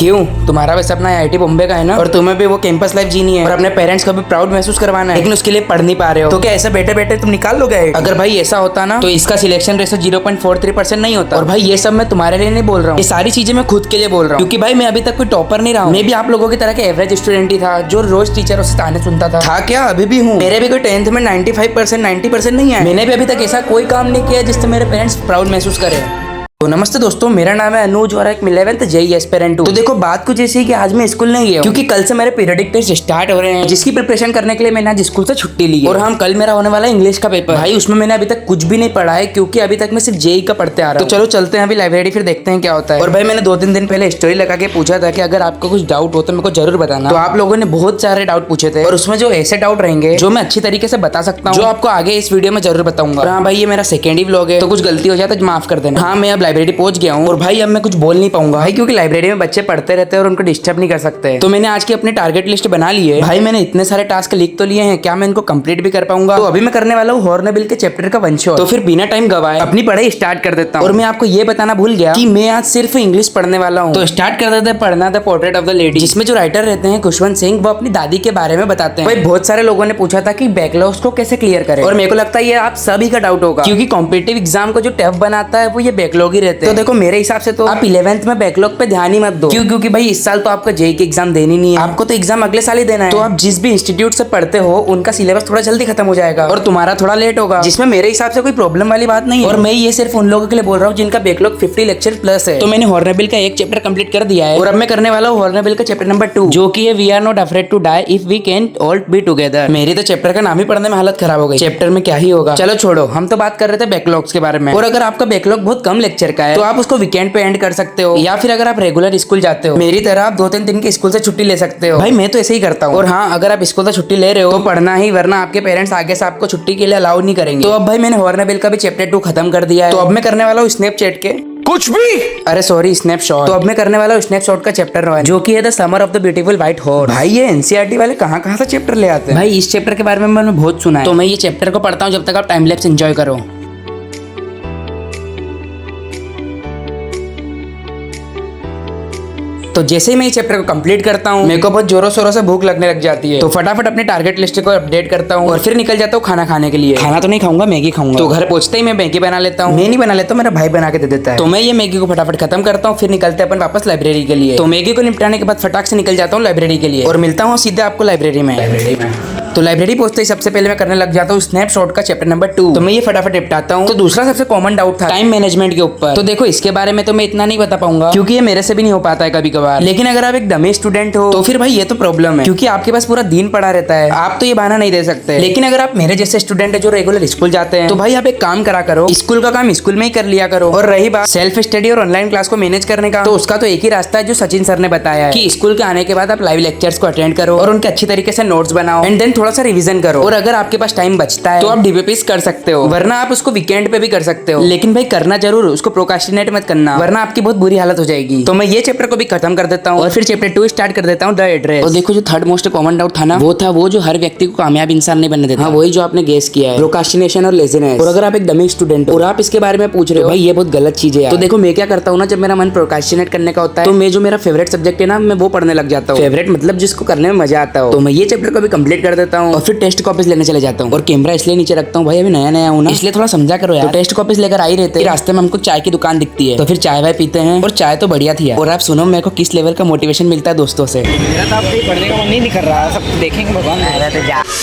क्यों? तुम्हारा वैसे अपना IIT बॉम्बे का है ना, और तुम्हें भी वो कैंपस लाइफ जीनी है और अपने पेरेंट्स को भी प्राउड महसूस करवाना है, लेकिन उसके लिए पढ़ नहीं पा रहे हो, तो क्या ऐसा बैठे बैठे तुम निकाल लोगे? अगर भाई ऐसा होता ना तो इसका सिलेक्शन रेशो 0.43% नहीं होता। और भाई ये सब मैं तुम्हारे लिए नहीं बोल रहा हूँ, ये सारी चीजें मैं खुद के लिए बोल रहा हूँ, क्योंकि भाई मैं अभी तक कोई टॉपर नहीं रहा हूँ। मैं भी आप लोगों की तरह के एवरेज स्टूडेंट ही था जो रोज टीचरों से ताने सुनता था क्या अभी भी हूँ। मेरे भी कोई 10th में 95% 90% नहीं है। मैंने भी अभी तक ऐसा कोई काम नहीं किया जिससे मेरे पेरेंट्स प्राउड महसूस करें। तो नमस्ते दोस्तों, मेरा नाम है अनुज और एक 11th JEE एस्पिरेंट हूं। तो देखो बात कुछ ऐसी है कि आज मैं स्कूल नहीं गया क्योंकि कल से मेरे पीरियडिक टेस्ट स्टार्ट हो रहे हैं, जिसकी प्रिपरेशन करने के लिए मैंने आज स्कूल से छुट्टी ली है। और हम कल मेरा होने वाला है इंग्लिश का पेपर। भाई उसमें मैंने अभी तक कुछ भी नहीं पढ़ा है क्योंकि अभी तक मैं सिर्फ JEE का पढ़ते आ रहा हूं। तो चलो चलते हैं अभी लाइब्रेरी, फिर देखते हैं क्या होता है। और भाई मैंने 2-3 दिन पहले स्टोरी लगा के पूछा था कि अगर आपको कुछ डाउट हो तो मेरे को जरूर बताना। तो आप लोगों ने बहुत सारे डाउट पूछे थे और उसमें जो ऐसे डाउट रहेंगे जो मैं अच्छी तरीके से बता सकता हूँ, जो आपको आगे इस वीडियो में जरूर बताऊंगा। हाँ भाई ये मेरा सेकेंड ही व्लॉग है, तो कुछ गलती हो जाए तो माफ कर देना। हाँ मैं अब लाइब्रेरी पहुंच गया हूँ और भाई अब मैं कुछ बोल नहीं पाऊंगा भाई, क्योंकि लाइब्रेरी में बच्चे पढ़ते रहते हैं और उनको डिस्टर्ब नहीं कर सकते। तो मैंने आज की अपनी टारगेट लिस्ट बना ली है। भाई मैंने इतने सारे टास्क लिख तो लिए हैं, क्या मैं इनको कंप्लीट भी कर पाऊंगा? तो अभी मैं करने वाला हूँ हॉर्नबिल के चैप्टर का वन शॉट। तो फिर बिना टाइम गवाए अपनी पढ़ाई स्टार्ट कर देता हूँ। और मैं आपको ये बताना भूल गया कि मैं आज सिर्फ इंग्लिश पढ़ने वाला हूँ। तो स्टार्ट कर देते हैं पढ़ना the portrait of the lady, जिसमें जो राइटर रहते हैं खुशवंत सिंह, वो अपनी दादी के बारे में बताते हैं। भाई बहुत सारे लोगों ने पूछा था कि बैकलॉग्स को कैसे क्लियर करें, और मेरे को लगता है ये आप सभी का डाउट होगा, क्योंकि कॉम्पिटिटिव एग्जाम को जो टफ बनाता है वो ये बैकलॉग ही रहते हैं। तो देखो मेरे हिसाब से तो आप 11th में बैकलॉग पे ध्यान ही मत दो, क्योंकि भाई इस साल तो आपका JEE की एग्जाम देनी नहीं है, आपको तो एग्जाम अगले साल ही देना है। तो आप जिस भी इंस्टीट्यूट से पढ़ते हो उनका सिलेबस थोड़ा जल्दी खत्म हो जाएगा और तुम्हारा थोड़ा लेट होगा, जिसमें मेरे हिसाब से कोई प्रॉब्लम वाली बात नहीं है। और मैं ये सिर्फ उन लोगों के लिए बोल रहा हूँ जिनका बैकलॉग 50 लेक्चर प्लस है। तो मैंने हॉर्नबिल का एक चैप्टर कंप्लीट कर दिया है और अब मैं करने वाला हूँ हॉर्नबिल का चैप्टर नंबर 2, जो कि है we are not afraid to die if we can all be together. मेरी तो चैप्टर का नाम ही पढ़ने में हालत खराब हो गई। चैप्टर में क्या ही होगा, चलो छोड़ो, हम तो बात कर रहे थे बैकलॉग्स के बारे में। और अगर आपका बैकलॉग बहुत कम लेक्चर का है तो आप उसको वीकेंड पे एंड कर सकते हो, या फिर अगर आप रेगुलर स्कूल जाते हो मेरी तरह आप 2-3 दिन के स्कूल से छुट्टी ले सकते हो। भाई मैं तो ऐसे ही करता हूँ। और हाँ अगर आप स्कूल से छुट्टी ले रहे हो तो पढ़ना ही, वरना आपके पेरेंट्स आगे से आपको छुट्टी के लिए अलाउ नहीं करेंगे। तो अब भाई मैंने हॉर्नबिल का भी चैप्टर 2 खत्म कर दिया है। तो अब मैं करने वाला हूँ स्नैपचैट के कुछ भी, अरे सॉरी स्नैपशॉट। तो अब मैं करने वाला हूँ स्नैपशॉट का चैप्टर 1, जो कि है the summer of the beautiful white horse. भाई ये NCERT वाले कहाँ से चैप्टर ले आते हैं। भाई इस चैप्टर के बारे में मैंने बहुत सुना है, तो मैं ये चैप्टर को पढ़ता हूँ जब तक आप टाइम लैप्स एंजॉय करो। तो जैसे ही मैं इस चैप्टर को कंप्लीट करता हूँ मेरे को बहुत जोरों शोरों से भूख लगने लग जाती है, तो फटाफट अपनी टारगेट लिस्ट को अपडेट करता हूँ और फिर निकल जाता हूँ खाना खाने के लिए। खाना तो नहीं खाऊंगा, मैगी खाऊंगा। तो घर पहुंचते ही मैं मैगी बना लेता हूँ। मैं नहीं बना लेता हूँ, मेरा भाई बना के दे देता है। तो मैं ये मैगी को फटाफट खत्म करता हूँ, फिर निकलते अपन वापस लाइब्रेरी के लिए। तो मैगी को निपटाने के बाद फटाक से निकल जाता हूँ लाइब्रेरी के लिए और मिलता हूँ सीधे आपको लाइब्रेरी में। तो लाइब्रेरी पहुंचते ही सबसे पहले मैं करने लग जाता हूँ स्नैपशॉट का चैप्टर नंबर 2। तो मैं ये फटाफट निपटाता हूँ। तो दूसरा सबसे कॉमन डाउट था टाइम मैनेजमेंट के ऊपर। तो देखो इसके बारे में तो मैं इतना नहीं बता पाऊंगा क्योंकि ये मेरे से भी नहीं हो पाता है कभी कभार, लेकिन अगर आप एक डमी स्टूडेंट हो तो फिर भाई ये तो प्रॉब्लम है, क्योंकि आपके पास पूरा दिन पड़ा रहता है, आप तो ये बहाना नहीं दे सकते। लेकिन अगर आप मेरे जैसे स्टूडेंट है जो रेगुलर स्कूल जाते हैं, तो भाई आप एक काम करा करो, स्कूल का काम स्कूल में ही कर लिया करो। और रही बात सेल्फ स्टडी और ऑनलाइन क्लास को मैनेज करने का, तो उसका तो एक ही रास्ता है जो सचिन सर ने बताया है कि स्कूल के आने के बाद आप लाइव लेक्चर्स को अटेंड करो और उनके अच्छी तरीके से नोट्स बनाओ एंड देन थोड़ा सा रिविजन करो। और अगर आपके पास टाइम बचता है तो आप DPPs कर सकते हो, वरना आप उसको वीकेंड पे भी कर सकते हो। लेकिन भाई करना जरूर, उसको प्रोक्रास्टिनेट मत करना, वरना आपकी बहुत बुरी हालत हो जाएगी। तो मैं ये चैप्टर को भी खत्म कर देता हूँ और फिर चैप्टर 2 स्टार्ट कर देता हूँ द एड्रेस। और देखो जो थर्ड मोस्ट कॉमन डाउट था ना, वो था वो जो हर व्यक्ति को कामयाब इंसान नहीं बनने देता। हाँ वही जो आपने गेस किया है, प्रोक्रास्टिनेशन और लेजीनेस। और अगर आप एक डमी स्टूडेंट हो और आप इसके बारे में पूछ रहे हो भाई ये बहुत गलत चीज है, तो देखो मैं क्या करता हूँ ना, जब मेरा मन प्रोक्रास्टिनेट करने का होता है तो मैं जो मेरा फेवरेट सब्जेक्ट है ना मैं वो पढ़ने लग जाता हूँ। फेवरेट मतलब जिसको करने में मजा आता हो। तो मैं ये चैप्टर को भी कंप्लीट कर देता हूँ और फिर टेस्ट कॉपीज लेने चले जाता हूँ। और कैमरा इसलिए नीचे रखता हूँ भाई अभी नया नया हूँ ना, इसलिए थोड़ा समझा करो यार। तो टेस्ट कॉपीज लेकर आई रहते हैं, रास्ते में हमको चाय की दुकान दिखती है, तो फिर चाय वाय पीते हैं और चाय तो बढ़िया थी यार। और आप सुनो मेरे को किस लेवल का मोटिवेशन मिलता है दोस्तों से। मेरा तो अब पढ़ने का मन नहीं कर रहा, सब देखेंगे भगवान।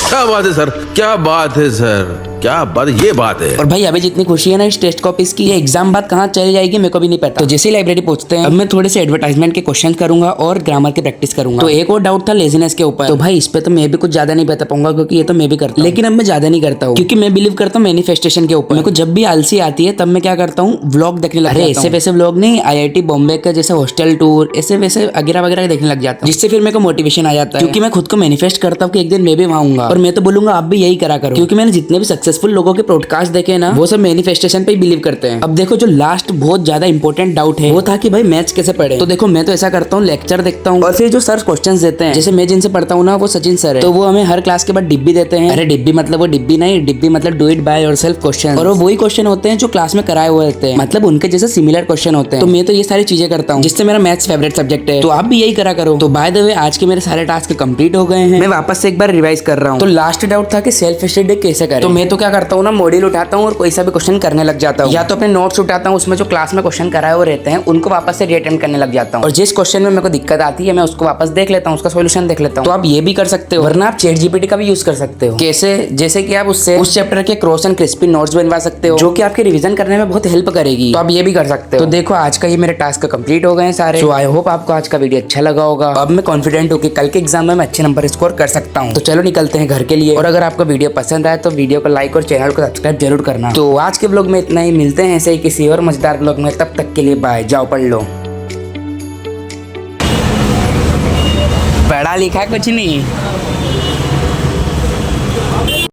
क्या बात है सर, क्या बात है सर, क्या बात, ये बात है। और भाई अभी जितनी खुशी है ना इस टेस्ट कॉपीज की, ये एग्जाम बाद कहाँ चली जाएगी मेरे को भी नहीं पता। तो जैसे ही लाइब्रेरी पहुंचते हैं अब मैं थोड़े से एडवर्टाइजमेंट के क्वेश्चन करूंगा और ग्रामर की प्रैक्टिस करूंगा। तो एक और डाउट था लेजीनेस के ऊपर, तो भाई इस पे तो मैं भी कुछ ज्यादा नहीं बता पाऊंगा क्योंकि ये तो मैं भी करता हूं, लेकिन अब मैं ज्यादा नहीं करता हूँ क्योंकि मैं बिलीव करता हूँ मैनिफेस्टेशन के ऊपर। मेरे को जब भी आलसी आती है तब मैं क्या करता हूँ, व्लॉग देखने लग जाता हूं। ऐसे वैसे व्लॉग नहीं, IIT बॉम्बे का जैसे हॉस्टल टूर ऐसे वैसे वगैरह वगैरह देखने लग जाता हूँ, जिससे फिर मेरे को मोटिवेशन आ जाता है, क्योंकि मैं खुद को मैनिफेस्ट करता हूँ कि एक दिन मैं भी वहां आऊंगा। और मैं तो बोलूंगा आप भी यही करा करो, क्योंकि मैंने जितने भी सक्सेस सक्सेसफुल लोगों के पॉडकास्ट देखे ना, वो सब मैनिफेस्टेशन पे ही बिलीव करते हैं। अब देखो जो लास्ट बहुत ज्यादा इंपॉर्टेंट डाउट है वो था कि भाई मैथ्स कैसे पढ़े। तो देखो मैं तो ऐसा करता हूँ, लेक्चर देखता हूँ और फिर जो सर क्वेश्चन देते हैं, जैसे मैं जिनसे पढ़ता हूँ ना वो सचिन सर है, तो वो हमें हर क्लास के बाद डिब्बी देते हैं। अरे डिब्बी मतलब वो डिब्बी नहीं, डिब्बी मतलब do it by yourself question, और वो वही क्वेश्चन होते हैं जो क्लास में कराए हुए होते हैं, मतलब उनके जैसे सिमिलर क्वेश्चन होते हैं। तो मैं तो ये सारी चीजें करता हूँ, जिससे मेरा मैथ्स फेवरेट सब्जेक्ट है। तो आप भी यही करा करो। तो बाय द वे आज के मेरे सारे टास्क कंप्लीट हो गए हैं, मैं वापस से एक बार रिवाइज कर रहा हूँ। तो लास्ट डाउट था कि सेल्फ स्टडी कैसे करें। तो मैं तो क्या करता हूँ ना, मॉड्यूल उठाता हूँ और कोई सा भी क्वेश्चन करने लग जाता हूँ, या तो अपने नोट्स उठाता हूँ, उसमें जो क्लास में क्वेश्चन कराए हुए रहते हैं उनको वापस से रीअटेम्प्ट करने लग जाता हूँ, और जिस क्वेश्चन में मेरे को दिक्कत आती है मैं उसको वापस देख लेता हूँ, उसका सॉल्यूशन देख लेता हूँ। तो आप ये भी कर सकते हो, वरना आप चैट जीपीटी का भी यूज कर सकते हो। कैसे? जैसे कि आप उससे उस चैप्टर के क्रॉस एंड क्रिस्पी नोट्स बनवा सकते हो, जो कि आपके रिवीजन करने में बहुत हेल्प करेगी। तो आप ये भी कर सकते हो। तो देखो आज का ये मेरे टास्क कंप्लीट हो गए हैं सारे। तो आई होप आपको आज का वीडियो अच्छा लगा होगा। अब मैं कॉन्फिडेंट हूँ कि कल के एग्जाम में मैं अच्छे नंबर स्कोर कर सकता हूँ। तो चलो निकलते हैं घर के लिए। और अगर आपको वीडियो पसंद आए तो वीडियो को लाइक और चैनल को सब्सक्राइब जरूर करना। तो आज के ब्लॉग में इतना ही, मिलते हैं ऐसे ही किसी और मजेदार ब्लॉग में। तब तक के लिए बाय। जाओ पढ़ लो। पढ़ा लिखा कुछ नहीं।